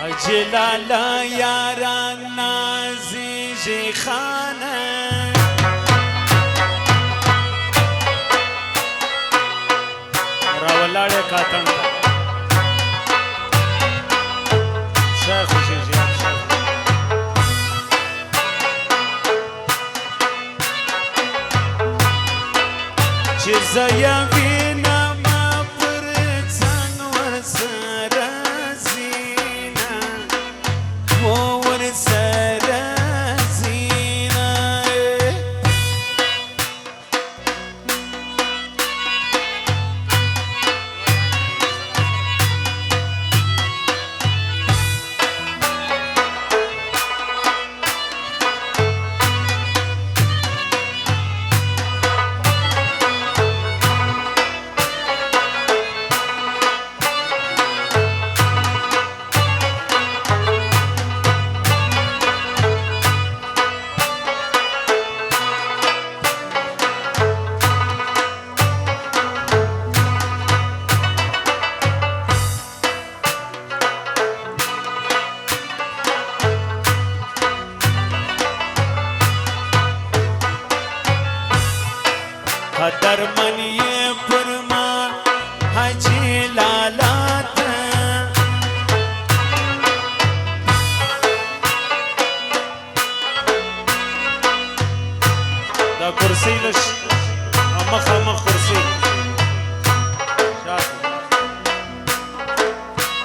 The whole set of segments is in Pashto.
جلالا یاران نازیجی خانه راولاړې کاتن شیخ شیخ چې زه وینم پر ځان ورسره زینه و ورسره زینه قدر من یہ فرما حجی لالات دا کرسی لش مخ مخ کرسی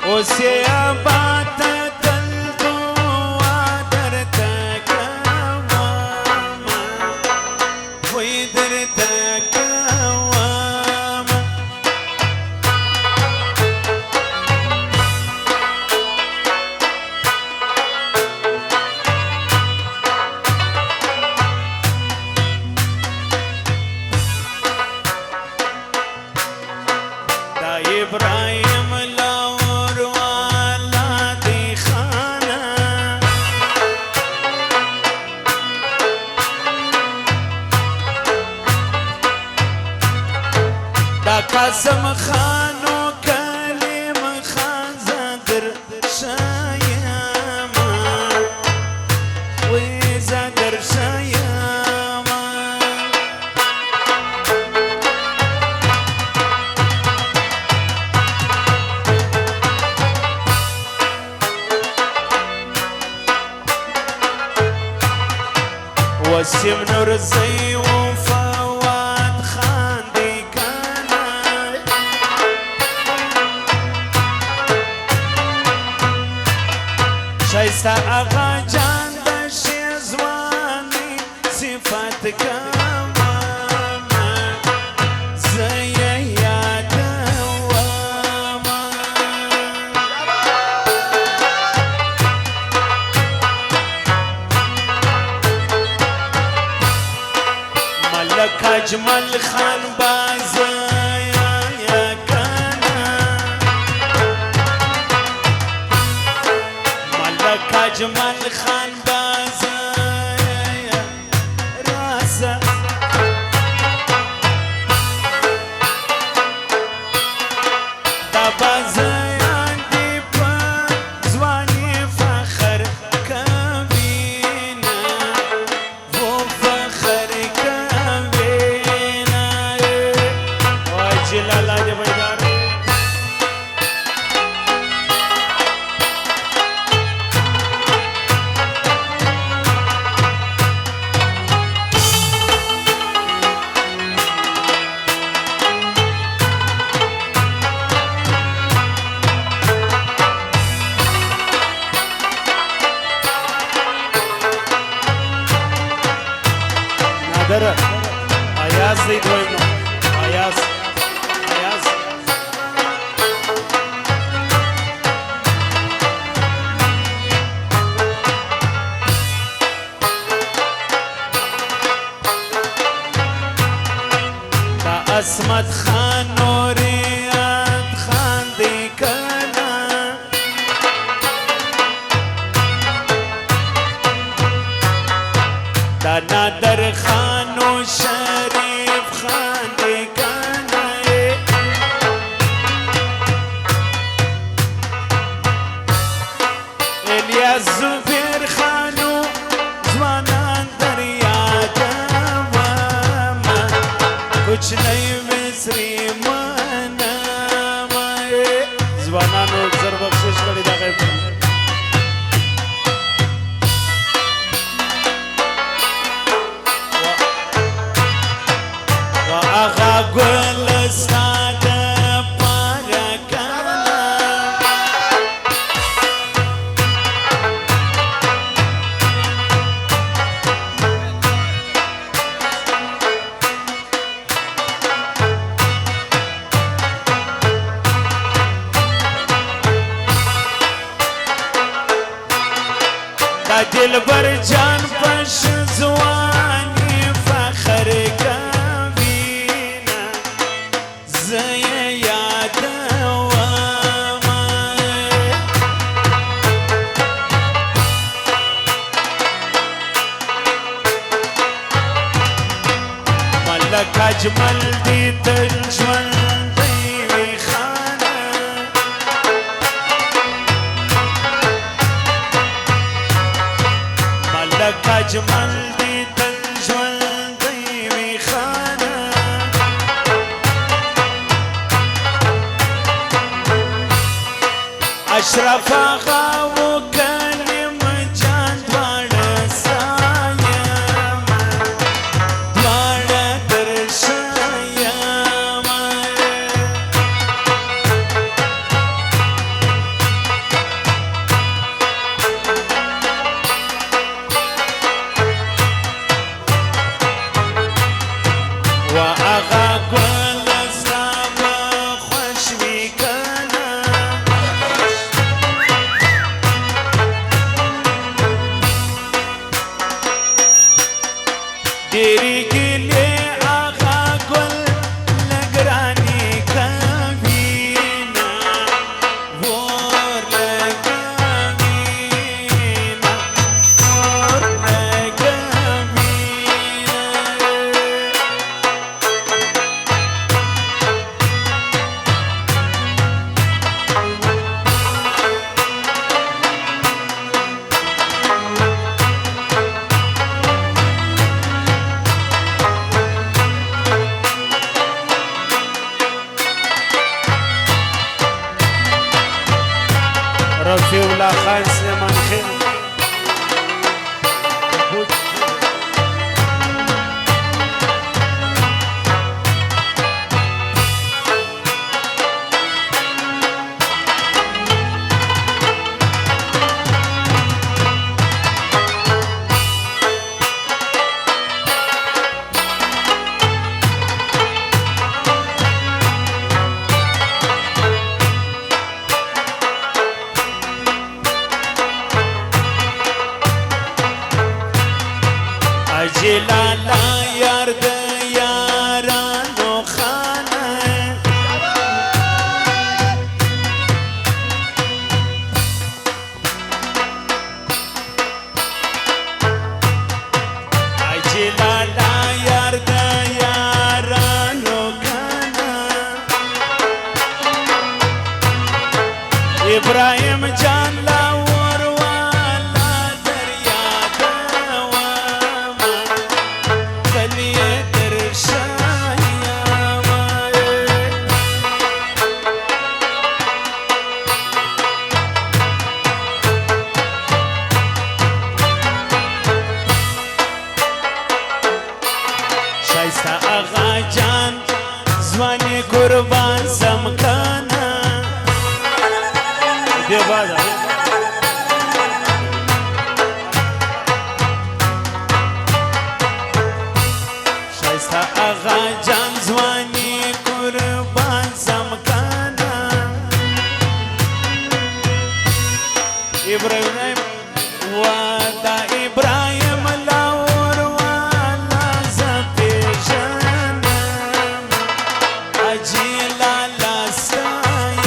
اوسی آبات دل دعا در تکواما وی در ابراہیم لاور والا دی خانہ دا قاسم خانو کلیم خان زدر شایما وی زدر شایما وسیم نورزی و فواد خان دی کنه شایسته آقا جان د شیزوانی صفت کما زی یادوما ملک اجمل خان باز یا کنا ملک اجمل خان باز راسا دا باز دی پا زوانی فخر کبینا وہ فخر کبینا وای جلالا دی بیدار نادر آیاز دی دویم آیاز آیاز دا اسمت خان نوریات خان دی کنا دا نادر خان و شریف خان دی کنا زبیر خانو زوانان دریاد واما کچھ نئی مصری مناما زوانانو زر بخشش کری دا غیب و آغا گل استاد پارکانا دا دلبر جان پش زوانی فخر کبینا زی یاد واما ملک اجمل دی تجمل دیوی خانه ملک اجمل دی تجمل دیوی خانه اشرف آغا و کلم جان دوار سایم دوار درشایم و آغا گل زاب خوش میکنه دیری گلی آغا گل لگرانی کبینا وار لگمینا وار لگمینا رفیع الله خان سلیمان خیل جلالا یار د یارانو خانه جلالا یار د یارانو خانه ابراهیم جان لا شایسته آغا جان زوانی قربان سمکانا دیو بادا شایسته آغا جان زوانی قربان سمکانا ابراهیم ودا ابراهیم لاور والا زپیشنم اجیلا لسایم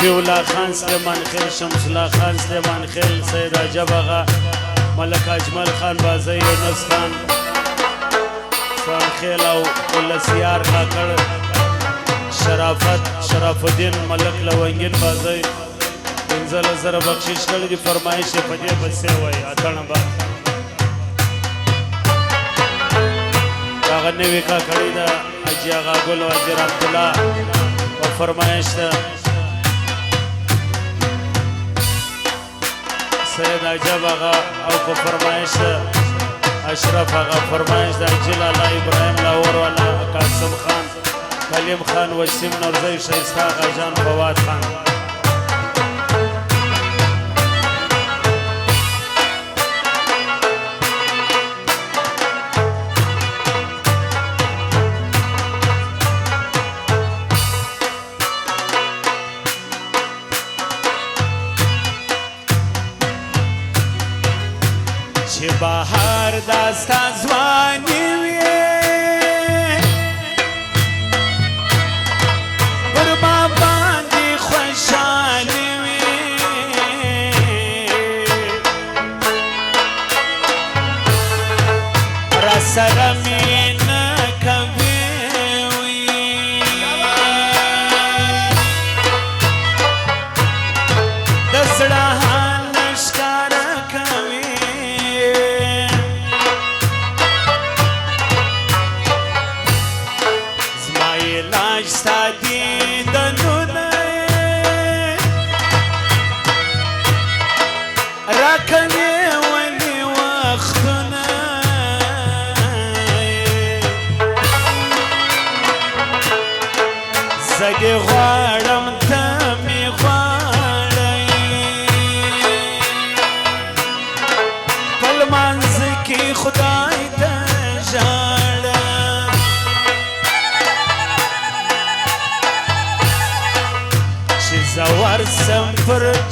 شفیع الله خان سلیمان خیل، شمس الله خان سلیمان خیل، سید عجب آغا، ملک اجمل خان بازی، یونس خان سوان خیل او ولسیار کاکړ، شرف الدین ملک لونگین بازی 15,000 بخشش کړی دی. فرمایش یې په دې پسې وایي اتڼ به هغه نوې کاکړي ده حاجي آغا ګل او حاجي رحمتالله په فرمایش ده. سید عجب آغا او په فرمایش ده اشرف آغا فرمایش ده. حاجي لالا ابراهیم لاهور والا، قاسم خان، کلیم خان، وسیم نورزی، شایسته آغا جان، فواد خان. چې بهار داستا ځواني وي پر ما باندې خوشحالي وي را سره مینه کوي وي د زړه حال ښکاره کوي ستا دیدنونه راکوي ولې وختونه زه دې غواړم ته مې غواړئ په لمانځ کې خدای ته ژاړه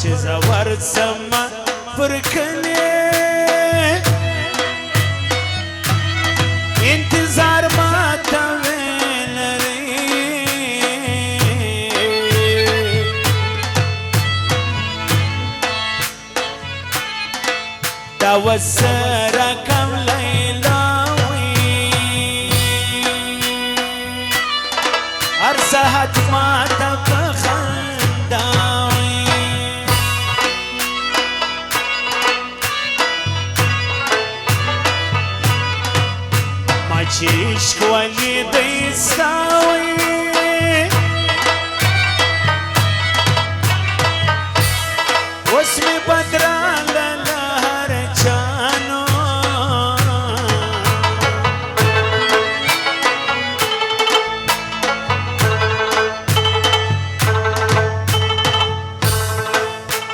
چې زه ورځم پر کلي انتظار ماته ولري دا وسره کم لیلا وي هر ساعت ماته په خندا چې عشق ولې دی ستا وي اوس مې بدراله له هر چانو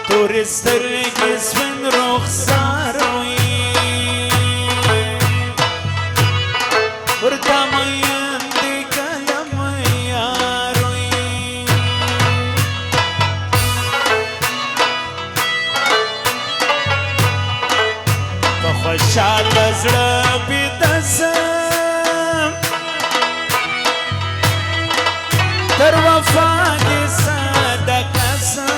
تورې سترګې سپین رخسار وي ورته مین دې کلم یار وي په خوشحاله زړه بیده سم تر وفا دې صدقه سم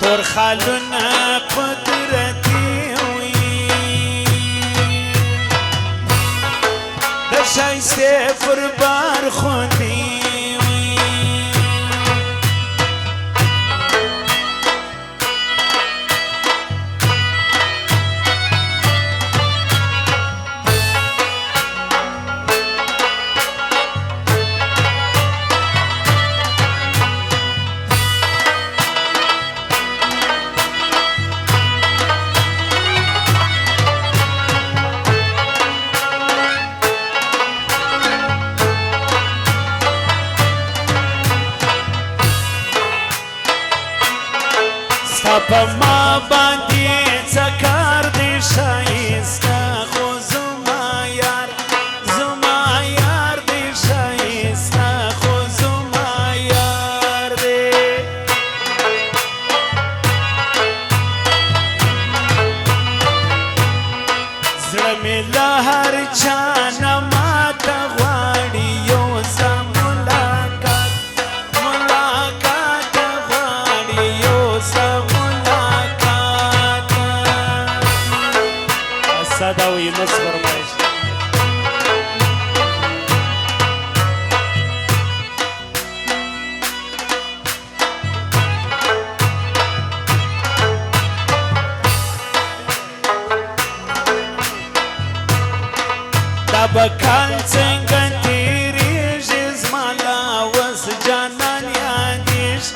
تور خالونه قدرتي وي د ښایستې پر بار خوندي وي په ما باندې څه کار دی ښایسته خو زما یار دی ښایسته خو زما یار دی زړه مې له هر چا نه یونس فرمایش دا بکال څنګه تیریږي زما لا اوس جانان یادېږي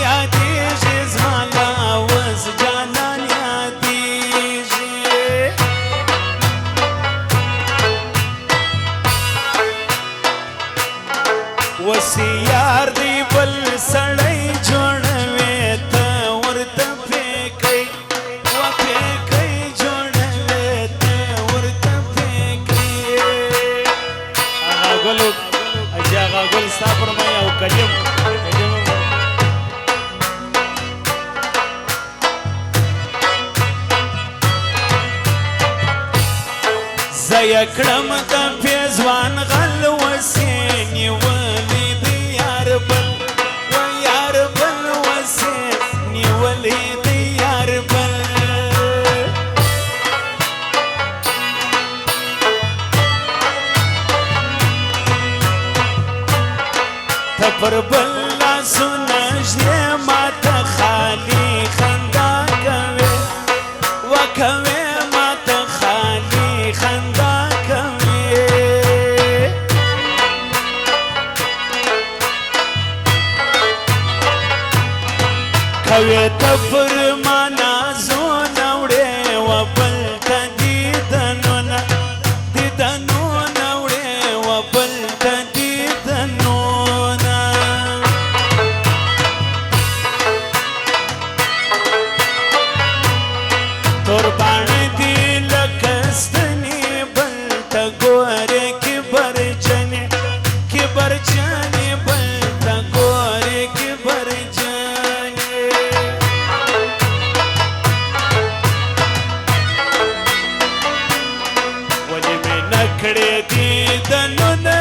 یادېږي زما لا اوس جانان یادېږي اوس یار دی بل سړی جوړوي ته ورته پېکئ وپېکئ جوړوي ته ورته غلو اجا غل ستا فرمای او کلم زیا کړم د پیزوان غل وسې نیولې د یار بل و یار بل وسې نیولې د یار بل پر بل لاسونه ژنې ماته خالي خندا کوي وکوي ماته خالي خندا کوي کوي ته پر ما نازونه وړې و بل ته دیدنونه دیدنونه وړې و بل ته دیدنونه قربان دی لکستنی بل تا گوره کبر جنی بل تا گوره کبر جنی ولی میں نکڑے دی دنونه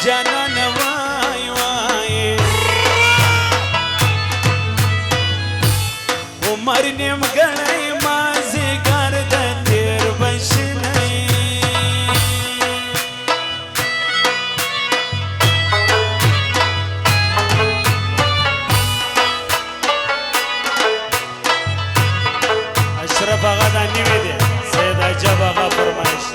جانان وای وای عمر نیم گړی مازیګر د تیر بشنی اشرف آغا دا نیوی دی سید عجب آغا فرمایش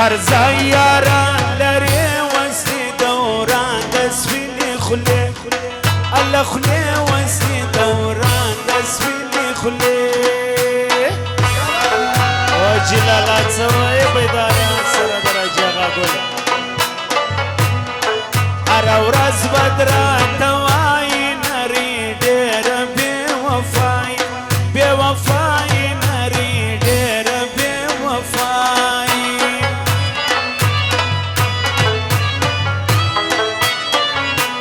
هر ځای یاران لرې وسې دوران د سپینې خولې الله خولې وسې دوران د سپینې خولې او جلالا څه وایي بیداریان سره د راجي اغا ګل هره ورځ به درته وایي نري ډېره بې وفایي بې وفایي نري ډېره بې وفایي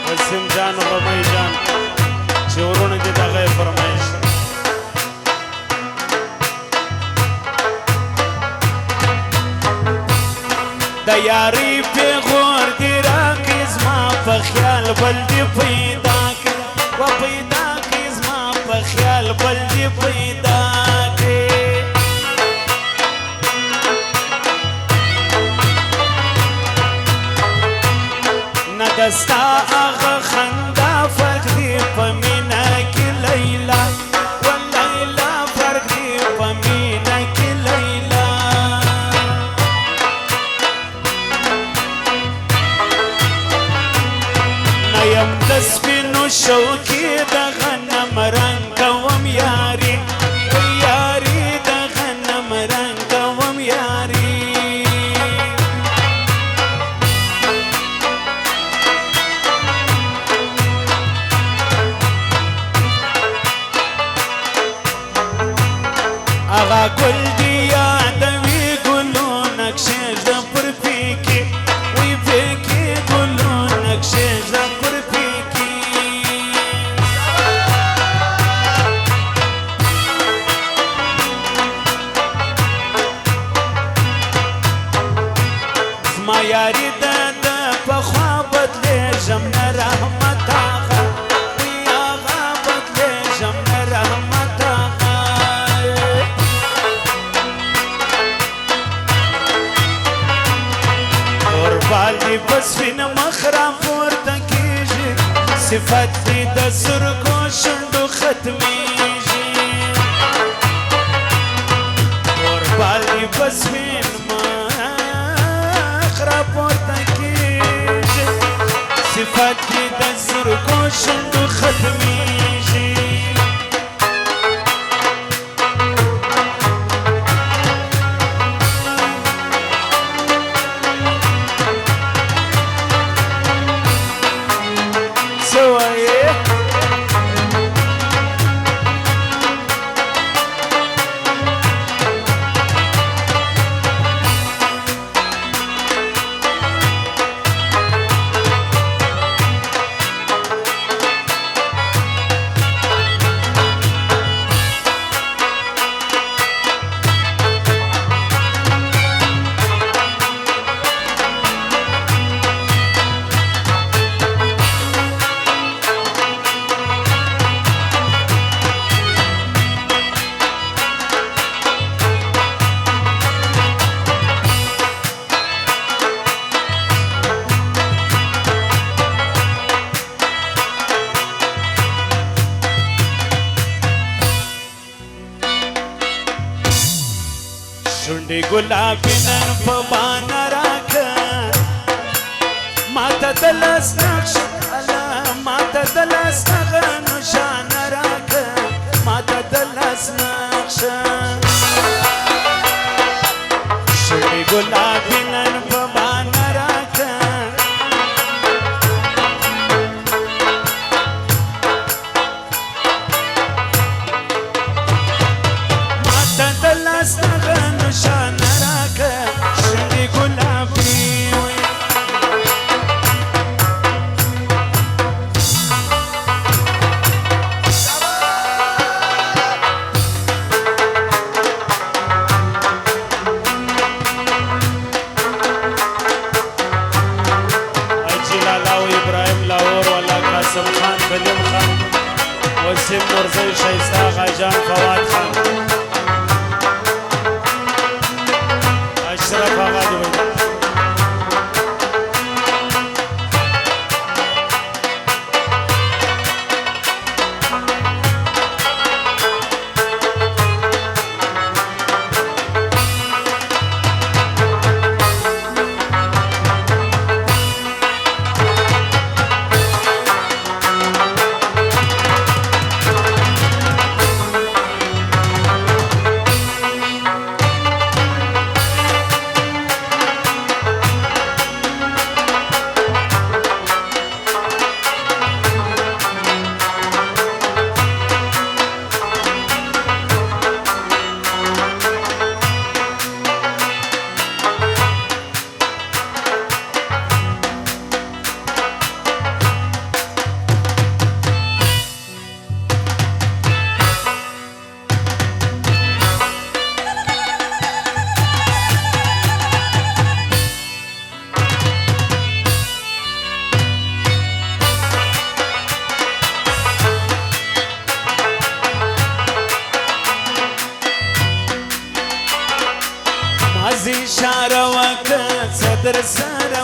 وسیم جان و رمی جان چې ورونه دي دغه فرمایش د یاري پیغور دی راکړي زما په خیال بل دې پیدا کړي و پیدا کړي زما په خیال بل دې پیدا کړي نه دستا هغه خندا فرق دی په مینه کې لیلا و لیلا فرق دی په مینه کې لیلا یم د سپینو شوکې د غنم رنګ کوم یاري یاري د غنم رنګ کوم یاري ما یاری د پخوا بدلیږم نه رحمت هغه وی هغه بدلیږم نه رحمت هغه اوربال دې په سپین مخ راپورته کېږي صفت دې د سرکو شونډو ختمیږي اوربال دې په سپین مخ راپورته کېږي صفت دې د سرکو شونډو ختمیږي شونډې ګلابي نن په بانه راکړه ماته د لاس نقشه ماته د لاس هغه نشانه راکړه ماته د لاس نقشه شونډې ګلابي نن په بانه راکړه ماته د لاس هغه نشانه راکړه شونډې ګلابي قاسم خان کلیم خان وسیم نورزی شایسته غاجان فواد خان اشرف آقا دوی اشاره وکړه صدر سره